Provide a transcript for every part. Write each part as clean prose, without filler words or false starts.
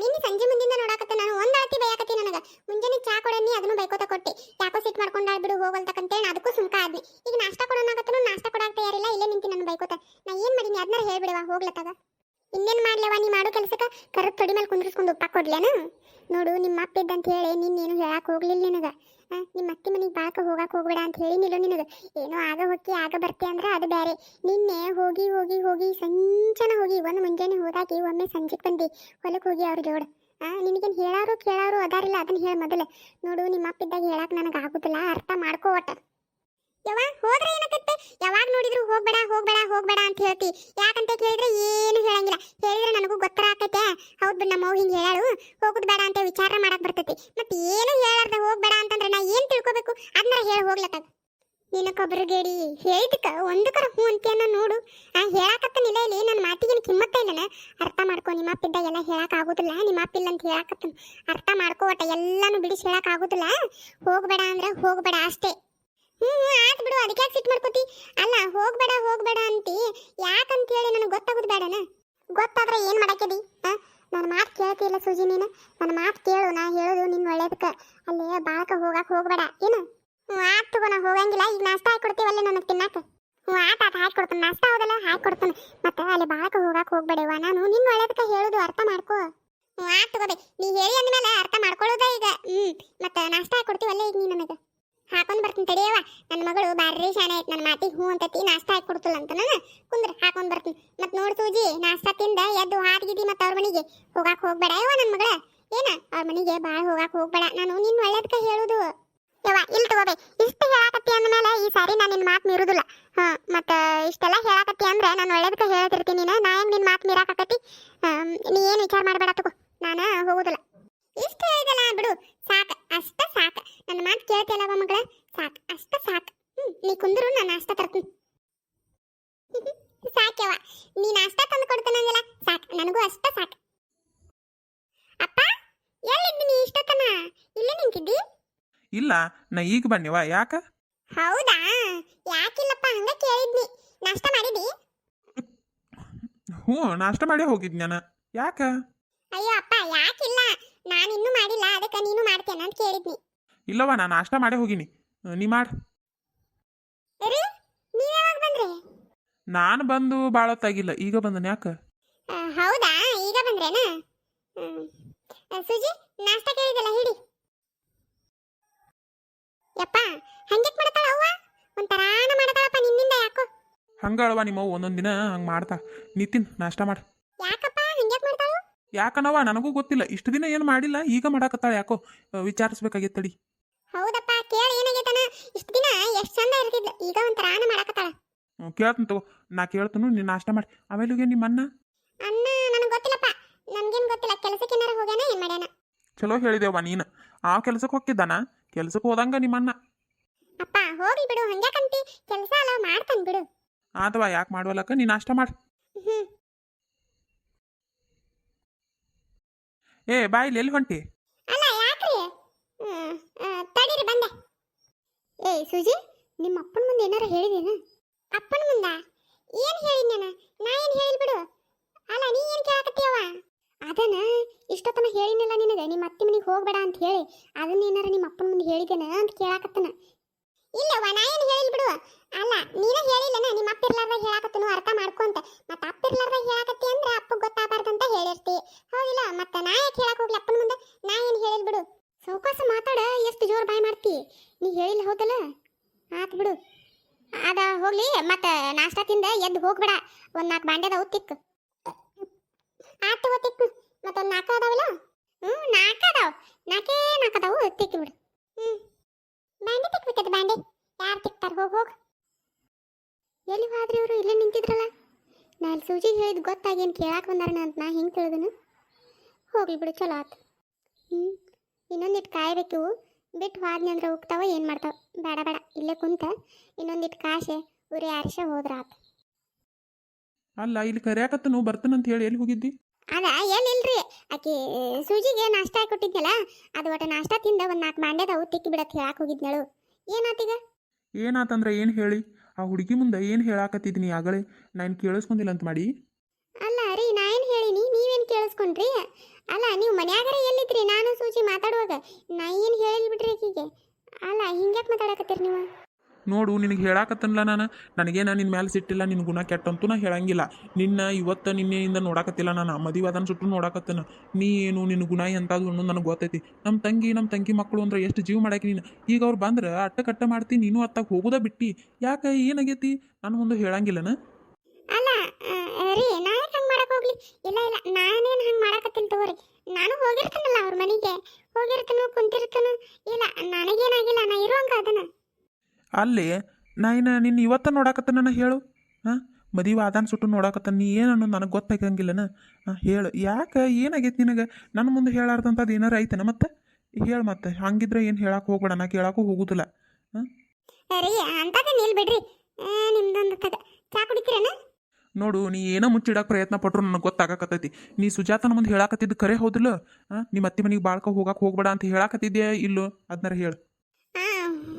ನಿನ್ನ ಸಂಜೆ ಮುಂದಿಂದ ನೋಡಾಕತ್ತ ನಾನು ಒಂದ್ ಅಳತಿ ಬೈಯಾಕತ್ತಿ ನನಗ ಮುಂಜಾನೆ ಚಾ ಕೊಡನಿ ಅದನ್ನು ಬೈಕೋತ ಕೊಟ್ಟೆ ಯಾಕೋ ಸಿಟ್ ಮಾಡ್ಕೊಂಡಾಳ ಬಿಡು ಹೋಗಲ್ತಕ್ಕಂತೇಳಿ ನಾ ಅದಕ್ಕೂ ಸುಮ್ಕ ಆದ್ನಿ ಈಗ ನಾಷ್ಟಾ ಕೊಡೋನಾಗತ್ತನು ನಾಷ್ಟಾ ಕೊಡಾಕ ತಯಾರಿಲ್ಲ ಇಲ್ಲೇ ನಿಂತಿ ನನ್ನ ಬೈಕೋತ ನಾ ಏನ್ ಮಾಡೀನಿ ಅದನ್ನ ಹೇಳ್ಬಿಡವಾ ಹೋಗ್ಲತ್ತಾಗ ಇನ್ನೇನ್ ಮಾಡ್ಲವ ನೀ ಮಾಡೋ ಕೆಲಸಕ್ಕ ಕರತ್ ತೊಡಿ ಮೇಲೆ ಕುಂದ್ರಿಸ್ಕೊಂಡು ಉಪ್ಪ ಕೊಡ್ಲೇನ ನೋಡು ನಿಮ್ಮ ಅಪ್ಪ ಇದ್ದಂತ ಹೇಳಿ ನಿನ್ನೇನು ಹೇಳಕ್ ಹೋಗ್ಲಿಲ್ಲ ನಿನಗ ನಿಮ್ಮ ಅತ್ತಿ ಮನೆಗೆ ಬಾಳಕ ಹೋಗಕ್ಕೆ ಹೋಗ್ಬೇಡ ಅಂತ ಹೇಳಿನಿಲ್ಲ ನಿನಗೆ ಏನೋ ಆಗ ಹೊಕ್ಕಿ ಆಗ ಬರ್ತೆ ಅಂದ್ರೆ ಅದು ಬೇರೆ ನಿನ್ನೆ ಹೋಗಿ ಹೋಗಿ ಹೋಗಿ ಸಂಜನ ಹೋಗಿ ಒಂದು ಮುಂಜಾನೆ ಹೋದಾಗಿ ಒಮ್ಮೆ ಸಂಜೆಗೆ ಬಂದು ಹೊಲಕ್ಕೆ ಹೋಗಿ ಅವ್ರ ಜೋಡ ನಿನಗೇನು ಹೇಳಾರು ಕೇಳಾರು ಅದಾರಿಲ್ಲ ಅದನ್ನ ಹೇಳಿ ಮೊದಲು ನೋಡು ನಿಮ್ಮ ಅಪ್ಪ ಇದ್ದಾಗ ಹೇಳಕ್ಕೆ ನನಗೆ ಆಗುದಿಲ್ಲ ಅರ್ಥ ಮಾಡ್ಕೋ ಒಟ್ಟ ಯವ್ವ ಹೋದ್ರೆ ಏನಕ್ಕತ್ತೆ ಯಾವಾಗ ನೋಡಿದ್ರು ಹೋಗ್ಬೇಡ ಹೋಗ್ಬೇಡ ಹೋಗ್ಬೇಡ ಅಂತ ಹೇಳ್ತಿ ಯಾಕಂತ ಕೇಳಿದ್ರೆ ಏನು ಹೇಳಂಗಿಲ್ಲ ಹೇಳಿದ್ರೆ ನನಗೂ ಗೊತ್ತರ ಆಕೈತೆ ಹೌದು ಬಿಡು ನಮ್ಮ ಹಿಂಗೆ ಹೇಳಾಳು ಹೋಗುದು ಬೇಡ ಅಂತ ವಿಚಾರ ಮಾಡಕ್ ಬರ್ತೈತಿ ಮತ್ತೆ ಏನು ಹೇಳಾರ್ದ ಹೋಗ್ಬೇಡ ಅಂತಂದ್ರೆ ನಾ ಏನು ತಿಳ್ಕೊಬೇಕು ಅದನ್ನ ಹೇಳಿ ಹೋಗ್ಲತ್ತಾಗ ನೀನು ಕೊಬ್ಬರಿಗೇಡಿ ಹೇಳಿದಕ್ಕ ಒಂದಕ್ಕರ ಹ್ಞೂ ಅಂತೀಯನ್ನ ನೋಡು ಹೇಳಾಕತ್ತನಿಲ್ಲ ಇಲ್ಲಿ ನನ್ನ ಮಾತಿಗೇನು ಕಿಮ್ಮತ್ತ ಇಲ್ಲನ ಅರ್ಥ ಮಾಡ್ಕೊ ನಿಮ್ಮ ಅಪ್ಪ ಇದ್ದಾಗ ಎಲ್ಲ ಹೇಳಕ್ ಆಗುದಿಲ್ಲ ನಿಮ್ಮ ಅಪ್ಪ ಇಲ್ಲ ಅಂತ ಹೇಳಾಕತ್ತನ ಅರ್ಥ ಮಾಡ್ಕೋ ಒಟ್ಟ ಎಲ್ಲಾನು ಬಿಡಿಸಿ ಹೇಳಕ್ ಆಗುದಿಲ್ಲ ಹೋಗ್ಬೇಡ ಅಂದ್ರೆ ಹೋಗ್ಬೇಡ ಅಷ್ಟೇ ಆತ್ ಬಿಡು ಅದಕ್ಕೆ ಯಾಕೆ ಸಿಟ್ ಮಾಡ್ಕೋತಿ ಅಲ್ಲ ಹೋಗ್ಬೇಡ ಹೋಗ್ಬೇಡ ಅಂತಿ ಯಾಕಂತ ಹೇಳಿ ನನಗೆ ಗೊತ್ತಾಗೋದು ಬೇಡನ ಗೊತ್ತಾದ್ರೆ ಏನು ಮಾಡಾಕಿದಿ ನನ್ನ ಮಾತು ಕೇಳ್ತಿಲ್ಲ ಸೂಜಿ ನೀನು ನನ್ನ ಮಾತು ಕೇಳು ನಾ ಹೇಳೋದು ನಿನ್ನ ಒಳ್ಳೇದಕ್ಕೆ ಅಲ್ಲೇ ಬಾಳಕ ಹೋಗಕ್ಕೆ ಹೋಗ್ಬೇಡ ಏನು ಆತ್ ತಗೋ ನಾ ಹೋಗಂಗಿಲ್ಲ ಈಗ ನಾಷ್ಟ ಹಾಕಿ ಕೊಡ್ತೀವಲ್ಲ ನನಗೆ ತಿನ್ನಾಕ ಆತ ಹಾಕಿ ಕೊಡ್ತಾನೆ ನಾಷ್ಟ ಹೋದಲ್ಲ ಹಾಕಿ ಕೊಡ್ತಾನೆ ಮತ್ತೆ ಅಲ್ಲಿ ಬಾಳಕ ಹೋಗಕ್ಕೆ ಹೋಗ್ಬೇಡವ ನಾನು ನಿನ್ನ ಒಳ್ಳೇದಕ್ಕೆ ಹೇಳೋದು ಅರ್ಥ ಮಾಡ್ಕೋ ಆತ್ ತಗೋಬೇ ನೀ ಹೇಳಿ ಅಂದಮೇಲೆ ಅರ್ಥ ಮಾಡ್ಕೊಳ್ಳೋದ ಈಗ ಮತ್ತೆ ನಾಷ್ಟ ಹಾಕಿ ಕೊಡ್ತೀವಲ್ಲ ಈಗ ನೀ ನನಗೆ ಹಾಕೊಂಡ್ ಬರ್ತೀನಿ ತಡಿಯವ ನನ್ನ ಮಗಳು ಬಾರಿ ಶಾನೆ ಆಯ್ತು ನನ್ನ ಮಾತಿಗೆ ಹ್ಞೂ ಅಂತತಿ ನಾಷ್ಟ ಹಾಕಿ ಕೊಡ್ತಿಲ್ಲ ಅಂತ ನಾನು ಕುಂದ್ರ ಹಾಕೊಂಡ್ ಬರ್ತೀನಿ ಮತ್ತೆ ನೋಡ್ ಸೂಜಿ ನಾಷ್ಟ ತಿಂದ ಎದ್ದು ಹಾದಿಗಿದಿ ಮತ್ತೆ ಅವ್ರ ಮನೆಗೆ ಹೋಗಾಕ್ ಹೋಗ್ಬೇಡ ಯವ್ವ ನನ್ನ ಮಗಳ ಏನ ಅವ್ರ ಮನೆಗೆ ಭಾಳ ಹೋಗಾಕ್ ಹೋಗ್ಬೇಡ ನಾನು ನಿನ್ನ ಒಳ್ಳೇದಕ್ಕೆ ಹೇಳುದು ಯವ್ವ ಇಲ್ಲಿ ತಗೋಬೇ ಇಷ್ಟು ಹೇಳಾಕತ್ತಿ ಅಂದಮೇಲೆ ಈ ಸಾರಿ ನಾನು ನಿನ್ನ ಮಾತು ಮೀರುದಿಲ್ಲ ಮತ್ತೆ ಇಷ್ಟೆಲ್ಲ ಹೇಳಾಕತ್ತಿ ಅಂದ್ರೆ ನಾನು ಒಳ್ಳೇದಕ್ಕೆ ಹೇಳ್ತಿರ್ತೀನಿ ನಾ ಹೆಂಗೆ ನಿನ್ನ ಮಾತು ಮೀರಾಕತ್ತಿ ನೀ ಏನು ವಿಚಾರ ಮಾಡಬೇಡ ತಗೋ ನಾನು ಹೋಗುದಿಲ್ಲ ಇಷ್ಟ ಹೇಳಿದಲ್ಲ ಬಿಡು ಸಾಕು ಅಷ್ಟ ಸಾಕು ನನ್ನ ಮಾತು ಕೇಳ್ತಿಲ್ಲವ ಮಗಳ ಸಾಕು ಅಷ್ಟ ಸಾಕು ನೀ ಕುಂದ್ರು ನಾನು ನಾಷ್ಟ ತರ್ತೀನಿ ಸಾಕ್ಯವ ನೀ ನಾಷ್ಟ ತಂದು ಕೊಡ್ತಾನಂಗಿಲ್ಲ ಸಾಕು ನನಗೂ ಅಷ್ಟ ಸಾಕು ಅಪ್ಪ ಎಲ್ಲಿದ್ದಿ ನೀ ಇಷ್ಟೊತ್ತನ ಇಲ್ಲೇ ನಿಂತಿದ್ದಿ ಇಲ್ಲ ನಾ ಈಗ ಬನ್ನಿವ ಯಾಕ ಹೌದಾ ಯಾಕಿಲ್ಲಪ್ಪ ಹಂಗ ಕೇಳಿದ್ನಿ ನಾಷ್ಟ ಮಾಡಿದಿ ಹ್ಞೂ ನಾಷ್ಟ ಮಾಡೇ ಹೋಗಿದ್ ನಾನು ಯಾಕ ಅಯ್ಯೋ ಅಪ್ಪ ಯಾಕಿಲ್ಲ ನಾನು ಇನ್ನೂ ಮಾಡಿಲ್ಲ ಅದಕ್ಕೆ ನೀನು ಮಾಡ್ತೇನೆ ಅಂತ ಕೇಳಿದ್ನಿ ಇಲ್ಲವ ನಾನು ನಾಷ್ಟ ಮಾಡೇ ಹೋಗಿನಿ ನೀ ಮಾಡು ರೀ ನೀವು ಯಾವಾಗ ಬಂದ್ರಿ ನಾನು ಬಂದು ಭಾಳ ಹೊತ್ತಾಗಿಲ್ಲ ಈಗ ಬಂದನ ಯಾಕ ಹೌದಾ ಈಗ ಬಂದ್ರೇನಾ ಸುಜಿ ನಾಷ್ಟ ಕೇಳಿದಲ್ಲ ಹಿಡಿ ಯಪ್ಪ ಹಂಗೆ ಮಾಡ್ತಾಳ ಅವ್ವ ಒಂಥರಾನ ಮಾಡ್ತಾಳಪ್ಪ ನಿನ್ನಿಂದ ಯಾಕೋ ಹಂಗಳವ ನಿಮ್ಮವ್ ಒಂದೊಂದು ದಿನ ಹಂಗೆ ಮಾಡ್ತಾ ನಿತಿನ್ ನಾಷ್ಟ ಮಾಡು ಯಾಕಪ್ಪ ಹಂಗೆ ಮಾಡ್ತಾಳು ಯಾಕನವ ನನಗೂ ಗೊತ್ತಿಲ್ಲ ಇಷ್ಟು ದಿನ ಏನು ಮಾಡಿಲ್ಲ ಈಗ ಮಾಡಾಕತ್ತಾಳ ಯಾಕೋ ವಿಚಾರಿಸ್ಬೇಕಾಗಿತ್ತು ತಡಿ ಹೌದಪ್ಪ ಕೇಳಿ ಏನಾಗೈತನ ಇಷ್ಟು ದಿನ ಎಷ್ಟು ಚಂದ ಇರ್ತಿದ್ಲು ಈಗ ಒಂಥರಾನ ಮಾಡಾಕತ್ತಾಳ ಕೇಳ್ತೀನಿ ತಗೋ ನಾ ಕೇಳ್ತನು ನೀನು ನಾಷ್ಟ ಮಾಡಿ ಆಮೇಲೆ ನಿಮ್ಮ ಅಣ್ಣ ಅಣ್ಣ ನನಗೆ ಗೊತ್ತಿಲ್ಲಪ್ಪ ನನ್ಗೇನು ಗೊತ್ತಿಲ್ಲ ಕೆಲಸಕ್ಕೆ ಏನಾರ ಹೋಗ್ಯಾನ ಏನು ಮಾಡ್ಯಾನ ಚಲೋ ಹೇಳಿದೇವ ನೀನು ಆ ಕೆಲ್ಸಕ್ಕೆ ಹೋಗಿದ್ದಾನ ಕೆಲ್ಸಕ್ಕೆ ಹೋದಂಗ ನಿಮ್ಮ ಅಣ್ಣ ಅಪ್ಪ ಹೋಗ್ಲಿ ಬಿಡು ಹಂಗ್ಯಾಕಂತಿ ಕೆಲಸ ಅಲ್ಲ ಮಾಡ್ತಾನೆ ಬಿಡು ಆತವಾ ಯಾಕೆ ಮಾಡುವಲ್ಲಕ್ಕ ನೀನು ನಾಷ್ಟ ಮಾಡು ಏ ಬಾಯಿಲಿ ಎಲ್ಲಿ ಹೊಂಟಿ ಅಲ್ಲ ಯಾಕ್ರಿ ತಡೀರಿ ಬಂದೆ ಏಯ್ ಸುಜಿ ನಿಮ್ಮ ಅಪ್ಪನ ಮುಂದೆ ಏನಾರ ಹೇಳಿದೇನ ಅಪ್ಪನ ಮುಂದ ಏನು ಹೇಳಿದ್ ನಾನು ನಾ ಏನು ಹೇಳಿಲ್ ಬಿಡು ಅಲ್ಲ ನೀ ಏನು ಕೇಳಕತ್ತೀಯವ ಅದನ್ನ ಇಷ್ಟೊತ್ತನ ಹೇಳಿನಲ್ಲ ನಿನಗೆ ನಿಮ್ಮ ಅತ್ತೆ ಮನೆಗೆ ಹೋಗ್ಬೇಡ ಅಂತ ಹೇಳಿ ಅದನ್ನ ಏನಾರ ನಿಮ್ಮ ಅಪ್ಪನ ಮುಂದೆ ಹೇಳಿದೇನ ಅಂತ ಕೇಳಾಕತ್ತನ ಇಲ್ಲವ್ವ ನಾ ಏನು ಹೇಳಿಲ್ ಬಿಡು ಅಲ್ಲ ನೀನ ಹೇಳಿಲ್ಲನ ನಿಮ್ಮ ಅಪ್ಪ ಇರ್ಲಾರ್ದಾಗ ಹೇಳಾಕತ್ತನು ಅರ್ಥ ಮಾಡ್ಕೊಂತ ಮತ್ತೆ ಅಪ್ಪ ಇರ್ಲಾರ್ದಾಗ ಹೇಳಾಕತ್ತಿ ಅಂದ್ರೆ ಅಪ್ಪ ಗೊತ್ತಾಗಬಾರ್ದಂತ ಹೇಳಿರ್ತಿ ಹೌದಿಲ್ಲ ಮತ್ತೆ ನಾ ಯಾಕೆ ಹೇಳಕ್ ಹೋಗ್ಲಿ ಅಪ್ಪನ ಮುಂದೆ ನಾ ಏನು ಹೇಳಿಲ್ ಬಿಡು ಸೌಕಾಸ ಮಾತಾಡ ಎಷ್ಟು ಜೋರು ಬಾಯ್ ಮಾಡ್ತಿ ನೀ ಹೇಳಿಲ್ಲ ಹೌದಲ್ಲ ಆತ್ ಬಿಡು ಅದ ಹೋಗ್ಲಿ ಮತ್ತೆ ನಾಷ್ಟ ತಿಂದ ಎದ್ದು ಹೋಗ್ಬೇಡ ಒಂದು 4 ಬಾಂಡೆದವು ತಿಕ್ಕು ಆತು ತಿಕ್ಕು ಮತ್ತೊಂದು 4 ಅದಾವಲ್ಲ 4 ಅದಾವ 4 ಅದಾವು ತಿಕ್ಕಿ ಬಿಡು ಬಾಂಡೆ ತಿಕ್ಬೇಕದು ಬಾಂಡೆ ಯಾರು ತಿಕ್ತಾರ ಹೋಗ್ ಎಲ್ಲಿ ಹೋದ್ರಿ ಇವರು ಇಲ್ಲೇ ನಿಂತಿದ್ರಲ್ಲ ನಾನು ಸೂಜಿ ಹೇಳಿದ್ ಗೊತ್ತಾಗೇನು ಕೇಳಾಕ ಬಂದಾರಣ ಅಂತ ನಾ ಹೆಂಗೆ ತಿಳಿದನು ಹೋಗ್ಲಿ ಬಿಡು ಚಲೋ ಆತು ಇನ್ನೊಂದಿಟ್ಟು ಕಾಯ್ಬೇಕು ಬಿಟ್ಟು ಹೋದ್ನಿ ಅಂದ್ರೆ ಹೋಗ್ತಾವ ಏನು ಮಾಡ್ತಾವ ಬೇಡ ಬೇಡ ಇಲ್ಲೇ ಕುಂತ ಇನ್ನೊಂದಿಟ್ಟು ಕಾಸೆ ಉರಿ ಆರಿಸ ಹೋದ್ರ ಆತ ಅಲ್ಲ ಇಲ್ಲಿ ಕರ್ಯಾಕತ್ತನು ಬರ್ತಾನಂತ ಹೇಳಿ ಎಲ್ಲಿ ಹೋಗಿದ್ದಿ ಅದ ಎಲ್ಲಿಲ್ರಿ ಆಕಿ ಸೂಜಿಗೆ ನಾಷ್ಟ ಹಾಕಿ ಕೊಟ್ಟಿದ್ನಲ್ಲ ಅದು ಒಟ್ಟು ನಾಷ್ಟ ತಿಂದ ಒಂದು 4 ಬಾಂಡೆದವು ತಿಕ್ಕಿ ಬಿಡಕ್ಕೆ ಹೇಳಕ್ಕೆ ಹೋಗಿದ್ನಳು ಏನಾತೀಗ ಏನಾತಂದ್ರೆ ಏನು ಹೇಳಿ ಆ ಹುಡುಗಿ ಮುಂದೆ ಏನು ಹೇಳಾಕತ್ತಿದ್ದೀನಿ ಆಗಲೇ ನಾನು ಕೇಳಿಸ್ಕೊಂಡಿಲ್ಲ ಅಂತ ಮಾಡಿ ಅಲ್ಲ ರೀ ನಾ ಏನು ಹೇಳಿನಿ ನೀವೇನು ಕೇಳಿಸ್ಕೊಂಡ್ರಿ ಅಲ್ಲ ನೀವು ಮನ್ಯಾಗರ ಎಲ್ಲಿದ್ರಿ ನಾನು ಸೂಚಿ ಮಾತಾಡುವಾಗ ನಾ ಏನು ಹೇಳಿಲ್ ಬಿಡ್ರಿ ಆಕಿಗೆ. ಅಲ್ಲ ಹಿಂಗ್ಯಾಕೆ ಮಾತಾಡಕತ್ತೀರಿ ನೀವು? ನೋಡು ನಿನಗೆ ಹೇಳಾಕತ್ತನಲ್ಲ ನಾನು, ನನಗೇನ ನಿನ್ನ ಮೇಲೆ ಸಿಟ್ಟಿಲ್ಲ, ನಿನ್ನ ಗುಣ ಕೆಟ್ಟಂತೂ ನಾ ಹೇಳಂಗಿಲ್ಲ. ನಿನ್ನ ಇವತ್ತು ನಿನ್ನೆಯಿಂದ ನೋಡಾಕತ್ತಿಲ್ಲ, ನಾನು ಮದುವೆ ಅದನ್ನ ಸುಟ್ಟು ನೋಡಾಕತ್ತೇನ. ನೀ ಏನು ನಿನ್ನ ಗುಣ ಎಂಥದ್ದು ಅನ್ನೋದು ನನಗೆ ಗೊತ್ತೈತಿ. ನಮ್ಮ ತಂಗಿ ಮಕ್ಕಳು ಅಂದ್ರೆ ಎಷ್ಟು ಜೀವ ಮಾಡಾಕಿ ನೀನು. ಈಗ ಅವ್ರು ಬಂದ್ರೆ ಅಟ್ಟ ಮಾಡ್ತೀನಿ, ನೀನು ಅತ್ತಾಗ ಹೋಗೋದ ಬಿಟ್ಟು ಯಾಕೆ ಏನಾಗೈತಿ ನನ್ನ ಮುಂದೆ ಹೇಳಂಗಿಲ್ಲನ? ಅಲ್ಲ ರೀ, ನಾ ಯಾಕೆ ಹಂಗೆ ಮಾಡಕ್ಕೆ ಹೋಗ್ಲಿ? ಇಲ್ಲ ಇಲ್ಲ, ನಾನೇನು ಹಂಗೆ ಮಾಡಕತ್ತೀನಿ ತಗೋರಿ. ನಾನು ಹೋಗಿರ್ತೀನಲ್ಲ ಅವ್ರ ಮನೆಗೆ, ಹೋಗಿರ್ತೀನೋ ಕುಂತಿರ್ತೀನೋ. ಇಲ್ಲ ನನಗೇನಾಗಿಲ್ಲ, ನಾ ಇರುವಂಗ ಅದನ್ನ. ಅಲ್ಲಿ ನಿನ್ನ ಇವತ್ತ ನೋಡಾಕತ್ತನ ಹೇಳು. ಹಾಂ, ಮದುವೆ ಆದಾನ ಸುಟ್ಟು ನೋಡಾಕತ್ತ ನೀ ಏನು ಅನ್ನೋದು ನನಗೆ ಗೊತ್ತಾಗಂಗಿಲ್ಲನ? ಹೇಳು, ಯಾಕೆ ಏನಾಗೈತಿ ನಿನಗೆ? ನನ್ನ ಮುಂದೆ ಹೇಳಾರ್ದಂಥದ್ದು ಏನಾರು ಐತನ? ಮತ್ತೆ ಹೇಳು, ಮತ್ತೆ ಹಂಗಿದ್ರೆ ಏನು ಹೇಳಕ್ಕೆ ಹೋಗ್ಬೇಡ, ನಾ ಕೇಳಕ್ಕೂ ಹೋಗುದಿಲ್ಲ. ಹಾಂ ರೀ, ಅಂತದೇ ನಿಲ್ ಬಿಡ್ರಿ. ನಿಮ್ದೊಂದು ಚಾ ಕುಡಿತೀರೇನ? ನೋಡು, ನೀ ಏನೋ ಮುಚ್ಚಿಡಕ್ಕೆ ಪ್ರಯತ್ನ ಪಟ್ರು ನನಗೆ ಗೊತ್ತಾಗಕತ್ತೈತಿ. ನೀ ಸುಜಾತನ ಮುಂದೆ ಹೇಳಾಕತ್ತಿದ್ದು ಖರೆ ಹೌದಿಲ್ಲ? ನಿಮ್ಮ ಅತ್ತಿ ಮನೆಗೆ ಬಾಳ್ಕ ಹೋಗಕ್ಕೆ ಹೋಗ್ಬೇಡ ಅಂತ ಹೇಳಾಕತ್ತಿದ್ಯಾ ಇಲ್ಲೋ? ಅದನ್ನಾರ ಹೇಳು.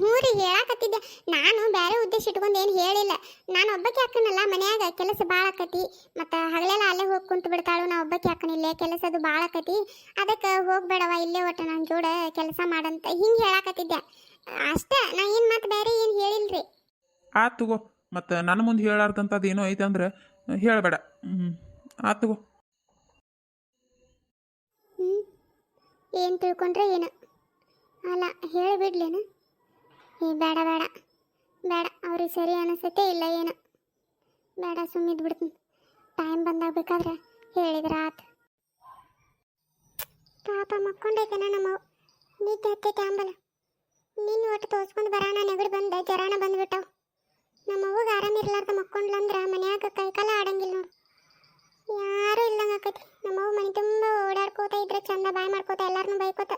ಹ್ಞೂ ರೀ, ಹೇಳಾಕತ್ತಿದ್ದೆ. ನಾನು ಬೇರೆ ಉದ್ದೇಶ ಇಟ್ಕೊಂಡು ಏನು ಹೇಳಿಲ್ಲ. ನಾನು ಒಬ್ಬಕ್ಕೆ ಹಾಕನಲ್ಲ, ಮನ್ಯಾಗ ಕೆಲಸ ಭಾಳ ಆಕತಿ. ಮತ್ತು ಹಗಲೆಲ್ಲ ಅಲ್ಲೇ ಹೋಗಿ ಕುಂತು ಬಿಡ್ತಾಳು. ನಾ ಒಬ್ಬಕ್ಕೆ ಹಾಕನಿಲ್ಲೇ, ಕೆಲಸದು ಭಾಳ ಆಕತಿ. ಅದಕ್ಕೆ ಹೋಗ್ಬೇಡವ, ಇಲ್ಲೇ ಒಟ್ಟು ನನ್ನ ಜೋಡ ಕೆಲಸ ಮಾಡಂತ ಹಿಂಗೆ ಹೇಳಾಕತ್ತಿದ್ದೆ ಅಷ್ಟೇ. ನಾ ಏನು ಮತ್ತೆ ಬೇರೆ ಏನು ಹೇಳಿಲ್ರಿ. ಆತು ತಗೋ, ಮತ್ತು ನನ್ನ ಮುಂದೆ ಹೇಳಾರ್ದಂಥದ್ದು ಏನೋ ಐತೆ ಅಂದ್ರೆ ಹೇಳಬೇಡ. ಆತು ತಗೋ. ಏನು ತಿಳ್ಕೊಂಡ್ರೆ ಏನು? ಅಲ್ಲ ಹೇಳಿಬಿಡ್ಲೇನು? ಬೇಡ ಬೇಡ ಬೇಡ, ಅವ್ರಿಗೆ ಸರಿ ಅನಿಸುತ್ತೆ ಇಲ್ಲ ಏನು. ಬೇಡ, ಸುಮ್ಮಿದ್ದು ಬಿಡ್ತೀನಿ. ಟೈಮ್ ಬಂದಾಗ ಬೇಕಾದ್ರೆ ಹೇಳಿದ್ರೆ ಆತು. ಪಾಪ ಮಕ್ಕೊಂಡೈತೇನ ನಮ್ಮವು. ನಿದ್ದೆ ಹತ್ತೈತೆ ಆಂಬಲ. ನಿನ್ನ ಒಟ್ಟು ತೋರಿಸ್ಕೊಂಡು ಬರೋಣ, ನೆಗಡಿ ಬಂದು ಜ್ವರಾನ ಬಂದ್ಬಿಟ್ಟವು. ನಮ್ಮವ್ವಗೆ ಆರಾಮಿರ್ಲಾರ್ದ ಮಕ್ಕೊಂಡ್ಲಂದ್ರೆ ಮನ್ಯಾಗ ಕೈಕಾಲ ಆಡಂಗಿಲ್ಲ ನೋಡು. ಯಾರೂ ಇಲ್ದಂಗೆ ಆಕೈತಿ. ನಮ್ಮವ್ವ ಮನೆ ತುಂಬ ಓಡಾಡ್ಕೋತ ಇದ್ರೆ ಚಂದ ಬಾಯ್ ಮಾಡ್ಕೋತ ಎಲ್ಲಾರನ್ನೂ ಬೈಕೋತ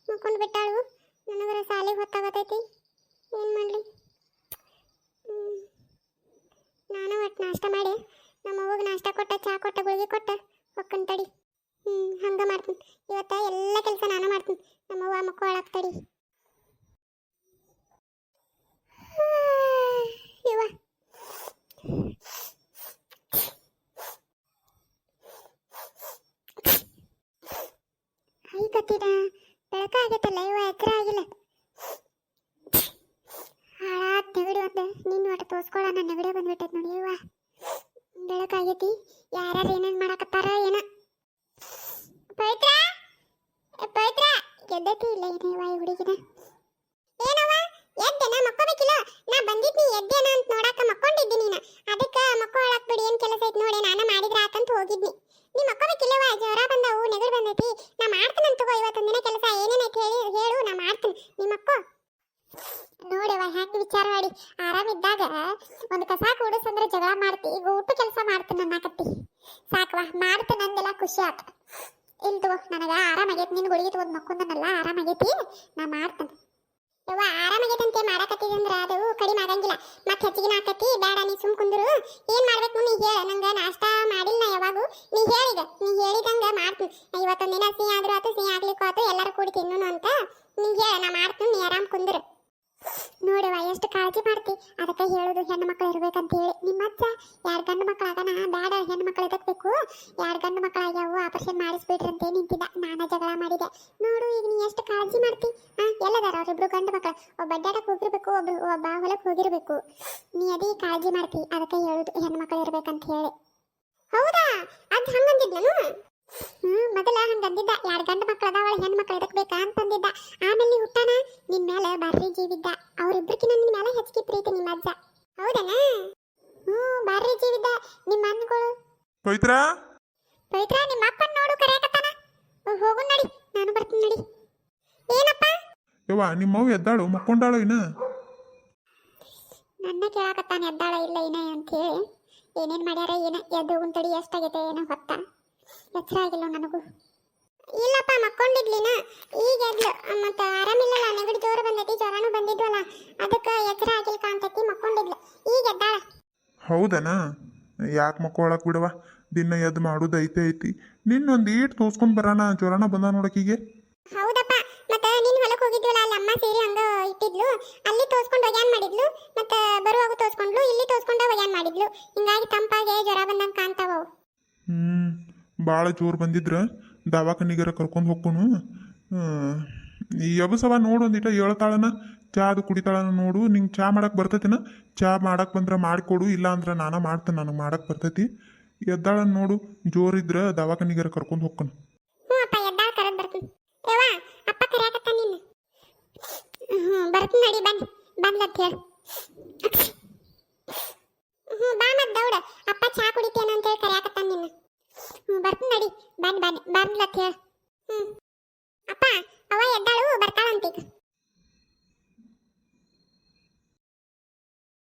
ಮಕ್ಕೊಂಡು ಬಿಟ್ಟಾಳು. ನನಗರ ಸಾಲಿಗೆ ಹೊತ್ತಾಗತೈತಿ, ಏನು ಮಾಡಲಿ? ನಾನು ಒಟ್ಟು ನಾಷ್ಟ ಮಾಡಿ ನಮ್ಮವ್ವಗೆ ನಾಷ್ಟ ಕೊಟ್ಟ, ಚಾ ಕೊಟ್ಟ, ಗುಳಿಗೆ ಕೊಟ್ಟ ಹೊಕ್ಕನ್ ತಡಿ. ಹಂಗೆ ಮಾಡ್ತೀನಿ ಇವತ್ತ. ಎಲ್ಲ ಕೆಲಸ ನಾನು ಮಾಡ್ತೀನಿ. ನಮ್ಮವ್ವ ಮಕ್ಕಳಕ್ಕೆ ತಡಿ. ಇವ ಐಕತ್ತಿದ ಬೆಳಕಾಗೈತಲ್ಲ, ಇವ ಎತ್ತರ ಆಗಿಲ್ಲ. ಹಾಳಾದ ನೆಗಡಿ ಒಂದು ನಿನ್ನ ಒಟ್ಟು ತೋರಿಸ್ಕೊಳ್ಳೋಣ, ನೆಗಡಿ ಬಂದ್ಬಿಟ್ಟೈತೆ ನೋಡಿ. ಇವ ಬೆಳಕಾಗೈತಿ, ಯಾರ್ಯಾರು ಏನೇನು ಮಾಡಕತ್ತಾರ ಏನ. ಪವಿತ್ರ ಪವಿತ್ರ ಎದ್ದೈತಿ ಇಲ್ಲ ಏನ ಇವ ಈ ಹುಡುಗಿನ? ಏನವ ಎದ್ದೇನ? ಮಕ್ಕೋಬೇಕಿಲ್ಲ? ನಾ ಬಂದಿದ್ನಿ ಎದ್ದೇನ ಅಂತ ನೋಡಾಕ, ಮಕ್ಕೊಂಡಿದ್ದೀನಿ ನೀನು. ಅದಕ್ಕೆ ಮಕ್ಕೊಳಕ್ ಬಿಡಿ, ಏನು ಕೆಲಸ ಐತೆ ನೋಡಿ, ನಾನು ಮಾಡಿದ್ರೆ ಆತಂತ ಹೋಗಿದ್ನಿ. ನೀ ಮಕ್ಕೋಬೇಕಿಲ್ಲವ? ಜ್ವರ ಬಂದವು, ನೆಗಡಿ ಬಂದೈತಿ. ನಾ ಮಾಡ್ತೀನಂತ ತಗೋ, ಇವತ್ತೊಂದಿನ ಕೆಲಸ ಏನೇನೈತೆ ಹೇಳು, ನಾ ಮಾಡ್ತೀನಿ. ನೀ ಮಕ್ಕೋ. ನೋಡವ ಹೆಂಗೆ ವಿಚಾರ ಮಾಡಿ. ಆರಾಮಿದ್ದಾಗ ಒಂದು ಕಸ ಕೂಡಿಸಂದ್ರೆ ಜಗಳ ಮಾಡ್ತಿ, ಈಗ ಊಟ ಕೆಲಸ ಮಾಡ್ತೀನಿ ಅನ್ನಕತ್ತಿ. ಸಾಕವಾ, ಮಾಡ್ತೀನಿ ಅಂದೆಲ್ಲ ಖುಷಿ ಆಯ್ತು. ಇಲ್ಲಿ ತಗೋ, ನನಗೆ ಆರಾಮಾಗೈತಿ. ನಿನ್ನ ಗುಳಿಗೆ ತಗೊಂಡು ಮಕ್ಕೊಂದನಲ್ಲ, ಆರಾಮಾಗೈತಿ, ನಾ ಮಾಡ್ತೀನಿ. ಯವ್ವ ಆರಾಮಾಗೈತಂತೆ ಮಾಡಾಕತ್ತಿದೆ ಅಂದ್ರೆ ಅದು ಕಡಿಮೆ ಆಗಂಗಿಲ್ಲ, ಮತ್ತೆ ಹೆಚ್ಚಿಗೆ ಆಕತಿ. ಬೇಡ, ನೀ ಸುಮ್ ಕುಂದ್ರು. ಏನು ಮಾಡ್ಬೇಕು ನೀ ಹೇಳ, ನಂಗೆ ನಾಷ್ಟ ಮಾಡಿಲ್ಲ ಯಾವಾಗೂ. ನೀ ಹೇಳಿದ, ನೀ ಹೇಳಿದಂಗೆ ಮಾಡ್ತೀನಿ. ಇವತ್ತೊಂದಿನ ಸಿಹಿ ಆದ್ರೂ ಆತು, ಸಿಹಿ ಆಗ್ಲಿಕ್ಕೂ ಆತು, ಎಲ್ಲರೂ ಕೂಡಿ ತಿನ್ನೋಣ ಅಂತ ನೀ ಹೇಳ, ನಾ ಮಾಡ್ತೀನಿ. ನೀ ಆರಾಮ್ ಕುಂದ್ರು. ನೋಡುವ ಎಷ್ಟು ಕಾಳಜಿ ಮಾಡ್ತಿ. ಅದಕ್ಕೆ ಹೇಳೋದು ಹೆಣ್ಣು ಮಕ್ಕಳು ಇರ್ಬೇಕಂತ ಹೇಳಿ. ನಿಮ್ಮ ಅಜ್ಜ 2 ಗಂಡು ಮಕ್ಕಳಾಗನ, ಬೇಡ ಹೆಣ್ಣು ಮಕ್ಕಳು ಎದಕ್ಬೇಕು, 2 ಗಂಡು ಮಕ್ಕಳಾಗ್ಯಾವು, ಆಪರೇಷನ್ ಮಾಡಿಸ್ಬಿಡ್ರಿ ಅಂತ ನಿಂತಿದ್ದ. ನಾನು ಜಗಳ ಮಾಡಿದೆ. ನೋಡು ಈಗ ನೀ ಎಷ್ಟು ಕಾಳಜಿ ಮಾಡ್ತಿ. ಎಲ್ಲದಾರ ಅವ್ರಿಬ್ರು ಗಂಡು ಮಕ್ಕಳು, ಒಬ್ಬ ಅಡ್ಡಾಡಕ್ಕೆ ಹೋಗಿರ್ಬೇಕು, ಒಬ್ಬ ಹೊಲಕ್ಕೆ ಹೋಗಿರ್ಬೇಕು. ನೀ ಅದೇ ಕಾಳಜಿ ಮಾಡ್ತಿ. ಅದಕ್ಕೆ ಹೇಳೋದು ಹೆಣ್ಣು ಮಕ್ಕಳು ಇರ್ಬೇಕಂತ ಹೇಳಿ. ಹೌದಾ? ಅದು ಹಂಗಂದಿದ್ನು? ಮೊದಲ ಹಂಗಂದಿದ್ದ. 2 ಗಂಡು ಮಕ್ಕಳು ಅದಾವಳ, ಹೆಣ್ಣು ಮಕ್ಕಳು ಎದಕ್ ಬೇಕಾ ಅಂತಂದಿದ್ದ. ಆಮೇಲೆ ಹುಟ್ಟಾನ ನಿನ್ ಮೇಲೆ ಬಾರಿ ಜೀವಿದ್ದ. ಅವ್ರಿಬ್ರಕಿನ ನಿನ್ ಮೇಲೆ ಹೆಚ್ಚಿಗೆ ಪ್ರೀತಿ ನಿಮ್ಮ ಅಜ್ಜ. ಹೌದನ? ಬಾರಿ ಜೀವಿದ್ದ ನಿಮ್ಮ ಅಣ್ಣಗಳು. ಪವಿತ್ರ ಪವಿತ್ರ, ನಿಮ್ಮ ಅಪ್ಪನ ನೋಡು ಕರೆಯಕತ್ತಾನ. ಹೋಗು ನಡಿ, ನಾನು ಬರ್ತೀನಿ ನಡಿ. ಏನಪ್ಪ? ಯವ್ವ ನಿಮ್ಮವ್ವ ಎದ್ದಾಳು, ಮಕ್ಕೊಂಡಾಳು ಇನ್ನ? ನನ್ನ ಕೇಳಕತ್ತಾನ ಎದ್ದಾಳ ಇಲ್ಲ ಏನ ಅಂತ ಹೇಳಿ. ಏನೇನು ಮಾಡ್ಯಾರ ಏನ, ಎದ್ದು ಹೋಗುನ್ ತಡಿ. ಎಷ್ಟಾಗೈತೆ ಏನೋ ಹೊತ್ತ, ಎಚ್ಚರ ಆಗಿಲ್ಲ ನನಗೂ. ಇಲ್ಲಪ್ಪ ಮಕ್ಕೊಂಡಿದ್ಲಿನ, ಈಗ ಎದ್ಲು. ಮತ್ತು ಆರಾಮಿಲ್ಲಲ್ಲ, ನೆಗಡಿ ಜೋರು ಬಂದೈತಿ, ಜ್ವರನೂ ಬಂದಿದ್ವಲ್ಲ, ಅದಕ್ಕೆ ಎಚ್ಚರ ಆಗಿಲ್ಲ ಕಾಣ್ತೈತಿ, ಮಕ್ಕೊಂಡಿದ್ಲು. ಈಗ ಎದ್ದಾಳ. ಹೌದನಾ? ಯಾಕೆ ಮಕ್ಕೊಳಕ್ ಬಿಡವ, ದಿನ ಎದ್ದು ಮಾಡೋದು ಐತಿ. ನಿನ್ನೊಂದು ಈಟ್ ತೋರ್ಸ್ಕೊಂಡ್ ಬರೋಣ, ಜ್ವರನ ಬಂದ ನೋಡಕೀಗೆ. ಹೌದಪ್ಪ, ಮತ್ತೆ ನೀನು ಹೊಲಕ್ಕೆ ಹೋಗಿದ್ವಲ್ಲ, ಅಲ್ಲಿ ಅಮ್ಮ ಸೀರೆ ಹಂಗ ಇಟ್ಟಿದ್ಲು, ಅಲ್ಲಿ ತೋರ್ಸ್ಕೊಂಡು ಒಗ್ಯಾನ್ ಮಾಡಿದ್ಲು. ಮತ್ತೆ ಬರುವಾಗ ತೋರ್ಸ್ಕೊಂಡ್ಲು, ಇಲ್ಲಿ ತೋರ್ಸ್ಕೊಂಡ ಒಗ್ಯಾನ್ ಮಾಡಿದ್ಲು. ಹಿಂಗಾಗಿ ತಂಪಾಗೆ ಜ್ವರ ಬಂದಂಗೆ ಕಾಣ್ತಾವ. ಭಾಳ ಜೋರು ಬಂದಿದ್ರ ದವಾಖಾನಿಗರ ಕರ್ಕೊಂಡು ಹೋಗ್ಕೊನು ಎಬಸವ ನೋಡು ಒಂದಿಟ ಹೇಳ್ತಾಳನ ಚಾ ಅದು ಕುಡಿತಾಳನ ನೋಡು ನಿಂಗೆ ಚಾ ಮಾಡಕ್ಕೆ ಬರ್ತೈತಿನ ಚಾ ಮಾಡಕ್ಕೆ ಬಂದ್ರೆ ಮಾಡಿಕೊಡು ಇಲ್ಲ ಅಂದ್ರೆ ನಾನು ಮಾಡ್ತೇನೆ ನನಗೆ ಮಾಡಕ್ಕೆ ಬರ್ತೈತಿ ಎದ್ದಾಳನ್ ನೋಡು ಜೋರಿದ್ರೆ ದವಾಖಾನಿಗರ ಕರ್ಕೊಂಡು ಹೋಗ್ಕೊನು ಹ್ಞೂ ಅಪ್ಪ ಎದ್ದಾಳ ಕರೆದ್ ಬರ್ತೀನಿ ಯವ್ವ ಅಪ್ಪ ಕರ್ಯಾಕತ್ತ ನಿನ್ನ ಬರ್ತೀನಿ ನಡಿ ಬಂದ್ಲತ್ ಹೇಳು ಬಾ ಮತ್ ದೌಡ ಅಪ್ಪ ಚಾ ಕುಡಿತೇನ ಅಂತ ಹೇಳಿ ಕರ್ಯಾಕತ್ತ ನಿನ್ನ ಬರ್ತೀನಿ ನಡಿ ಬಂದ್ಲತ್ ಹೇಳು ಅಪ್ಪ ಅವ ಎದ್ದಾಳು ಬರ್ತಾಳಂತೀಗ